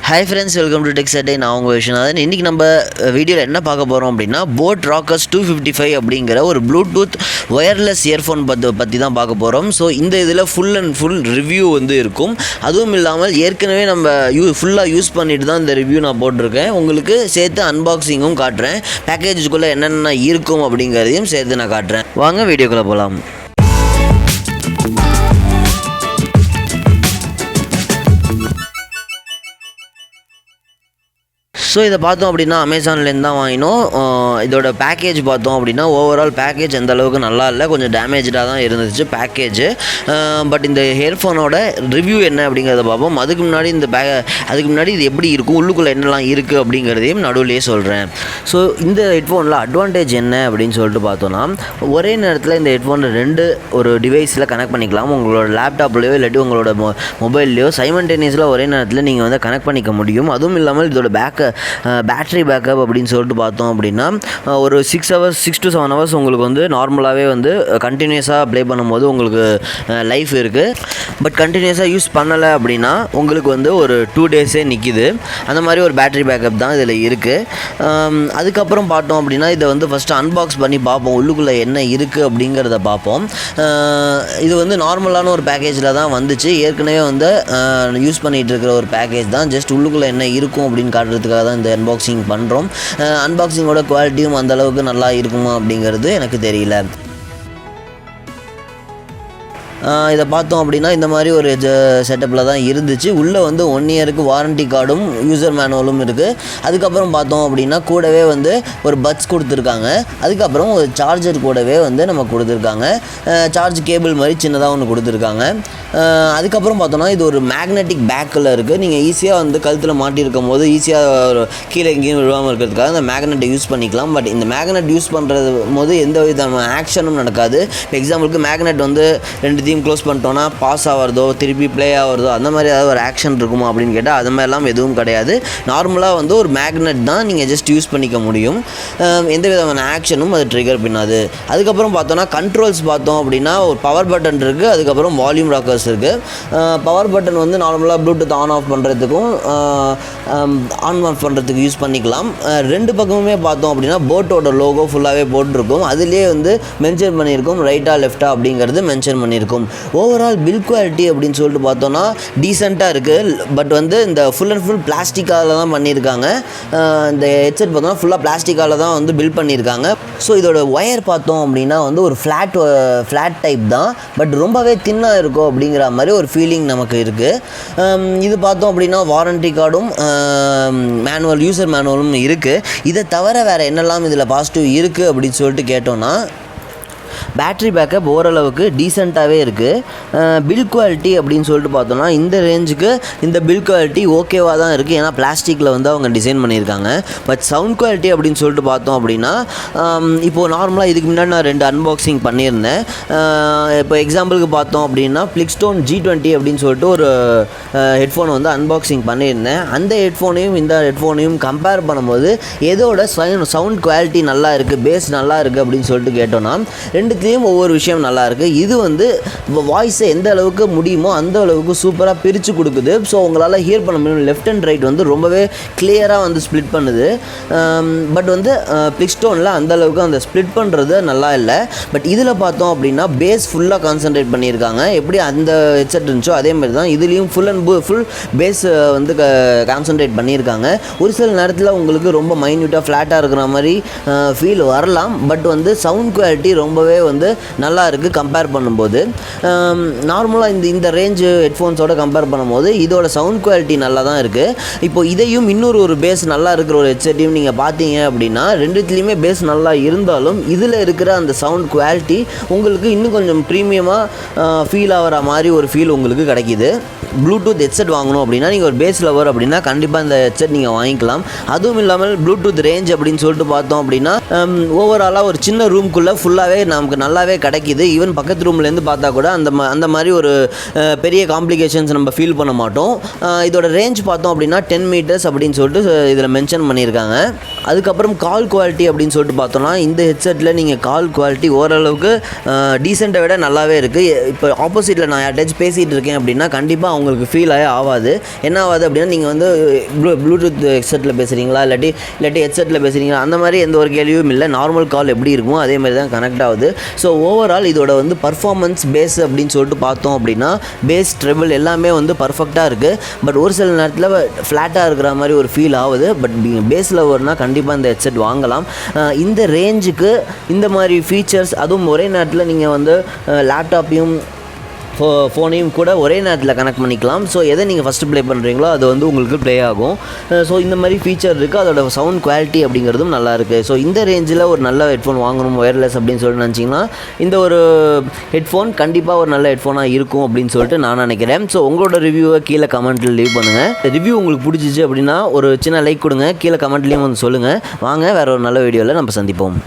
Hi friends, welcome to Tech Settai. நான் உங்கள் விஷயம். இன்றைக்கி நம்ம வீடியோவில் என்ன பார்க்க போகிறோம் அப்படின்னா போட் ராக்கர்ஸ் 255 அப்படிங்கிற ஒரு ப்ளூடூத் ஒயர்லெஸ் இயர்ஃபோன் பற்றி தான் பார்க்க போகிறோம். ஸோ இந்த இதில் ஃபுல் ரிவ்யூ வந்து இருக்கும். அதுவும் இல்லாமல் ஏற்கனவே நம்ம ஃபுல்லாக யூஸ் பண்ணிட்டு தான் இந்த ரிவ்யூ நான் போட்டிருக்கேன். உங்களுக்கு சேர்த்து அன்பாக்சிங்கும் காட்டுறேன். பேக்கேஜுக்குள்ளே என்னென்ன இருக்கும் அப்படிங்கிறதையும் சேர்த்து நான் காட்டுறேன். வாங்க வீடியோக்குள்ளே போகலாம். ஸோ இதை பார்த்தோம் அப்படின்னா அமேசான்லேருந்து தான் வாங்கினோம். இதோட பேக்கேஜ் பார்த்தோம் அப்படின்னா ஓவரால் பேக்கேஜ் எந்த அளவுக்கு நல்லா இல்லை, கொஞ்சம் டேமேஜாக தான் இருந்துச்சு பேக்கேஜ். பட் இந்த ஹெட்ஃபோனோட ரிவ்யூ என்ன அப்படிங்கிறத பார்ப்போம். அதுக்கு முன்னாடி இது எப்படி இருக்கும், உள்ளுக்குள்ளே என்னெல்லாம் இருக்குது அப்படிங்கிறதையும் நடுவுலேயே சொல்கிறேன். ஸோ இந்த ஹெட்ஃபோனில் அட்வான்டேஜ் என்ன அப்படின்னு சொல்லிட்டு பார்த்தோன்னா, ஒரே நேரத்தில் இந்த ஹெட்ஃபோனை ஒரு டிவைஸில் கனெக்ட் பண்ணிக்கலாம். உங்களோட லேப்டாப்லேயோ இல்லாட்டி உங்களோட மொபைல்லையோ சைமல்டேனியஸில் ஒரே நேரத்தில் நீங்கள் வந்து கனெக்ட் பண்ணிக்க முடியும். அதுவும் இல்லாமல் இதோட பேட்டரி பேக்கப் அப்படின்னு சொல்லிட்டு பார்த்தோம் அப்படின்னா ஒரு 6 to 7 ஹவர்ஸ் உங்களுக்கு வந்து நார்மலாகவே வந்து கண்டினியூஸாக ப்ளே பண்ணும்போது உங்களுக்கு லைஃப் இருக்குது. பட் கண்டினியூஸாக யூஸ் பண்ணலை அப்படின்னா உங்களுக்கு வந்து ஒரு 2 டேஸே நிற்கிது. அந்த மாதிரி ஒரு பேட்டரி பேக்கப் தான் இதில் இருக்குது. அதுக்கப்புறம் பார்த்தோம் அப்படின்னா இதை வந்து ஃபஸ்ட்டு அன்பாக்ஸ் பண்ணி பார்ப்போம், உள்ளுக்குள்ளே என்ன இருக்குது அப்படிங்கிறத பார்ப்போம். இது வந்து நார்மலான ஒரு பேக்கேஜில் தான் வந்துச்சு. ஏற்கனவே வந்து யூஸ் பண்ணிகிட்டு இருக்கிற ஒரு பேக்கேஜ் தான். ஜஸ்ட் உள்ளுக்குள்ளே என்ன இருக்கும் அப்படின்னு காட்டுறதுக்காக தான் இந்த அன்பாக்சிங் பண்ணுறோம். அன்பாக்சிங்கோட குவாலிட்டியும் அந்தளவுக்கு நல்லா இருக்குமா அப்படிங்கிறது எனக்கு தெரியல. இதை பார்த்தோம் அப்படின்னா இந்த மாதிரி ஒரு செட்டப்பில் தான் இருந்துச்சு. உள்ளே வந்து 1 இயருக்கு வாரண்டி கார்டும் யூசர் மேனுவலும் இருக்குது. அதுக்கப்புறம் பார்த்தோம் அப்படின்னா கூடவே வந்து ஒரு பட்ஸ் கொடுத்துருக்காங்க. அதுக்கப்புறம் ஒரு சார்ஜர் கூடவே வந்து நம்ம கொடுத்துருக்காங்க. சார்ஜ் கேபிள் மாதிரி சின்னதாக ஒன்று கொடுத்துருக்காங்க. அதுக்கப்புறம் பார்த்தோன்னா இது ஒரு மேக்னெட்டிக் பேக்கில் இருக்குது. நீங்கள் ஈஸியாக வந்து கழுத்தில் மாட்டியிருக்கும் போது ஈஸியாக கீழே எங்கேயும் விழுவாமல் இருக்கிறதுக்காக இந்த மேக்னெட்டை யூஸ் பண்ணிக்கலாம். பட் இந்த மேக்னெட் யூஸ் பண்ணுறது போது எந்த விதமான ஆக்ஷனும் நடக்காது. இப்போ எக்ஸாம்பிளுக்கு மேக்னெட் வந்து 2 க்ளோஸ் பண்ணிட்டோன்னா பாஸ் ஆகிறதோ திருப்பி ப்ளே ஆகிறதோ அந்த மாதிரி ஏதாவது ஒரு ஆக்ஷன் இருக்குமா அப்படின்னு கேட்டால் அது மாதிரிலாம் எதுவும் கிடையாது. நார்மலாக வந்து ஒரு மேக்னெட் தான், நீங்கள் ஜஸ்ட் யூஸ் பண்ணிக்க முடியும். எந்த விதமான ஆக்ஷனும் அது ட்ரிகர் பண்ணாது. அதுக்கப்புறம் பார்த்தோன்னா கண்ட்ரோல்ஸ் பார்த்தோம் அப்படின்னா ஒரு பவர் பட்டன் இருக்குது. அதுக்கப்புறம் வால்யூம் ராக்கர்ஸ் இருக்குது. பவர் பட்டன் வந்து நார்மலாக ப்ளூடூத் ஆன் ஆஃப் பண்ணுறதுக்கும் ஆன் ஆஃப் பண்ணுறதுக்கு யூஸ் பண்ணிக்கலாம். 2 பக்கமுமே பார்த்தோம் அப்படின்னா போட்டோட லோகோ ஃபுல்லாகவே போட்டிருக்கும். அதுலேயே வந்து மென்ஷன் பண்ணியிருக்கும் ரைட்டா லெஃப்டா அப்படிங்கிறது மென்ஷன் பண்ணியிருக்கும். ஓவரால் பில் குவாலிட்டி அப்படின்னு சொல்லிட்டு பார்த்தோன்னா டீசெண்டாக இருக்குது. பட் வந்து இந்த ஃபுல் பிளாஸ்டிக்கால் தான் பண்ணியிருக்காங்க. இந்த ஹெட்செட் பார்த்தோன்னா ஃபுல்லாக பிளாஸ்டிக்கால் தான் வந்து பில்ட் பண்ணியிருக்காங்க. ஸோ இதோட ஒயர் பார்த்தோம் அப்படின்னா வந்து ஒரு ஃப்ளாட் டைப் தான். பட் ரொம்பவே தின்னாக இருக்கும் அப்படிங்கிற மாதிரி ஒரு ஃபீலிங் நமக்கு இருக்குது. இது பார்த்தோம் அப்படின்னா வாரண்டி கார்டும் யூசர் மேனுவலும் இருக்குது. இதை தவிர வேறு என்னெல்லாம் இதில் பாசிட்டிவ் இருக்குது அப்படின்னு சொல்லிட்டு கேட்டோன்னா பேட்ரி பேக்கப் ஓரளவுக்கு டீசெண்டாகவே இருக்குது. பில் குவாலிட்டி அப்படின்னு சொல்லிட்டு பார்த்தோன்னா இந்த ரேஞ்சுக்கு இந்த பில் குவாலிட்டி ஓகேவாக தான் இருக்குது. ஏன்னா பிளாஸ்டிக்கில் வந்து அவங்க டிசைன் பண்ணியிருக்காங்க. பட் சவுண்ட் குவாலிட்டி அப்படின்னு சொல்லிட்டு பார்த்தோம் அப்படின்னா இப்போது நார்மலாக இதுக்கு முன்னாடி நான் 2 அன்பாக்சிங் பண்ணியிருந்தேன். இப்போ எக்ஸாம்பிளுக்கு பார்த்தோம் அப்படின்னா Flextone G20 அப்படின்னு சொல்லிட்டு ஒரு ஹெட்ஃபோனை வந்து அன்பாக்சிங் பண்ணியிருந்தேன். அந்த ஹெட்ஃபோனையும் இந்த ஹெட்ஃபோனையும் கம்பேர் பண்ணும்போது எதோட சவுண்ட் குவாலிட்டி நல்லா இருக்குது, பேஸ் நல்லா இருக்குது அப்படின்னு சொல்லிட்டு கேட்டோன்னா ரெண்டுத்துலேயும் ஒவ்வொரு விஷயம் நல்லா இருக்குது. இது வந்து வாய்ஸை எந்த அளவுக்கு முடியுமோ அந்த அளவுக்கு சூப்பராக பிரித்து கொடுக்குது. ஸோ உங்களால் ஹியர் பண்ண முடியும். லெஃப்ட் அண்ட் ரைட் வந்து ரொம்பவே கிளியராக வந்து ஸ்ப்ளிட் பண்ணுது. பட் வந்து Flextoneல அந்த அளவுக்கு அந்த ஸ்ப்ளிட் பண்ணுறது நல்லா இல்லை. பட் இதில் பார்த்தோம் அப்படின்னா பேஸ் ஃபுல்லாக கான்சன்ட்ரேட் பண்ணியிருக்காங்க. எப்படி அந்த ஹெட்செட் இருந்துச்சோ அதே மாதிரி தான் இதுலேயும் ஃபுல் பேஸ் வந்து கான்சன்ட்ரேட் பண்ணியிருக்காங்க. ஒரு சில நேரத்தில் உங்களுக்கு ரொம்ப மைன்யூட்டாக ஃப்ளாட்டாக இருக்கிற மாதிரி ஃபீல் வரலாம். பட் வந்து சவுண்ட் குவாலிட்டி ரொம்பவே வந்து நல்லா இருக்குது கம்பேர் பண்ணும்போது. நார்மலாக இந்த ரேஞ்சு ஹெட்ஃபோன்ஸோட கம்பேர் பண்ணும்போது இதோட சவுண்ட் குவாலிட்டி நல்லா தான் இருக்குது. இப்போது இதையும் ஒரு பேஸ் நல்லா இருக்கிற ஒரு ஹெட்செட்டையும் நீங்கள் பார்த்தீங்க அப்படின்னா ரெண்டுத்துலேயுமே பேஸ் நல்லா இருந்தாலும் இதில் இருக்கிற அந்த சவுண்ட் குவாலிட்டி உங்களுக்கு இன்னும் கொஞ்சம் ப்ரீமியமாக ஃபீல் ஆகிற மாதிரி ஒரு ஃபீல் உங்களுக்கு கிடைக்கிது. ப்ளூடூத் ஹெட்செட் வாங்கணும் அப்படின்னா நீங்கள் ஒரு பேஸ் லவர் அப்படின்னா கண்டிப்பாக இந்த ஹெட்செட் நீங்கள் வாங்கிக்கலாம். அதுவும் இல்லாமல் ப்ளூடூத் ரேஞ்ச் அப்படின்னு சொல்லிட்டு பார்த்தோம் அப்படின்னா ஓவராலாக ஒரு சின்ன ரூம்குள்ளே ஃபுல்லாகவே நமக்கு நல்லாவே கிடைக்கிது. ஈவன் பக்கத்து ரூம்லேருந்து பார்த்தா கூட அந்த மாதிரி ஒரு பெரிய காம்ப்ளிகேஷன்ஸ் நம்ம ஃபீல் பண்ண மாட்டோம். இதோட ரேஞ்ச் பார்த்தோம் அப்படின்னா 10 மீட்டர்ஸ் அப்படின்னு சொல்லிட்டு இதில் மென்ஷன் பண்ணியிருக்காங்க. அதுக்கப்புறம் கால் குவாலிட்டி அப்படின்னு சொல்லிட்டு பார்த்தோம்னா இந்த ஹெட்செட்டில் நீங்கள் கால் குவாலிட்டி ஓரளவுக்கு டீசெண்டை விட நல்லாவே இருக்குது. இப்போ ஆப்போசிட்டில் நான் யார்ட்டாச்சும் பேசிகிட்டு இருக்கேன் அப்படின்னா கண்டிப்பாக அவங்களுக்கு ஃபீல் ஆகாது. என்ன ஆகாது அப்படின்னா நீங்கள் வந்து ப்ளூடூத் ஹெட்செட்டில் பேசுகிறீங்களா இல்லாட்டி ஹெட்செட்டில் பேசுகிறீங்களா அந்த மாதிரி எந்த ஒரு கேள்வியும் இல்லை. நார்மல் கால் எப்படி இருக்குமோ அதே மாதிரி தான் கனெக்ட் ஆகுது. ஸோ ஓவரால் இதோட வந்து பர்ஃபார்மன்ஸ் பேஸ் அப்படின்னு சொல்லிட்டு பார்த்தோம் அப்படின்னா பேஸ் ட்ரெபிள் எல்லாமே வந்து பர்ஃபெக்டாக இருக்குது. பட் ஒரு சில நேரத்தில் ஃப்ளாட்டாக இருக்கிற மாதிரி ஒரு ஃபீல் ஆகுது. பட் நீங்கள் பேஸில் வரனா கண்டிப்பாக இந்த ஹெட்செட் வாங்கலாம். இந்த ரேஞ்சுக்கு இந்த மாதிரி ஃபீச்சர்ஸ், அதுவும் ஒரே நேரத்தில் நீங்கள் வந்து லேப்டாப்பையும் ஃபோனையும் கூட ஒரே நேரத்தில் கனெக்ட் பண்ணிக்கலாம். ஸோ எதை நீங்கள் ஃபஸ்ட்டு ப்ளே பண்ணுறீங்களோ அது வந்து உங்களுக்கு ப்ளே ஆகும். ஸோ இந்த மாதிரி ஃபீச்சர் இருக்குது. அதோட சவுண்ட் குவாலிட்டி அப்படிங்கிறதும் நல்லாயிருக்கு. ஸோ இந்த ரேஞ்சில் ஒரு நல்ல ஹெட்ஃபோன் வாங்கணும் ஒயர்லெஸ் அப்படின்னு சொல்லிட்டு நினச்சிங்கன்னா இந்த ஒரு ஹெட்ஃபோன் கண்டிப்பாக ஒரு நல்ல ஹெட்ஃபோனாக இருக்கும் அப்படின்னு சொல்லிட்டு நான் நினைக்கிறேன். ஸோ உங்களோட ரிவ்யூவை கீழே கமெண்ட்டில் லீவ் பண்ணுங்கள். ரிவ்யூ உங்களுக்கு பிடிச்சிச்சு அப்படின்னா ஒரு சின்ன லைக் கொடுங்க. கீழே கமெண்ட்லேயும் வந்து சொல்லுங்கள். வாங்க வேறு ஒரு நல்ல வீடியோவில் நம்ம சந்திப்போம்.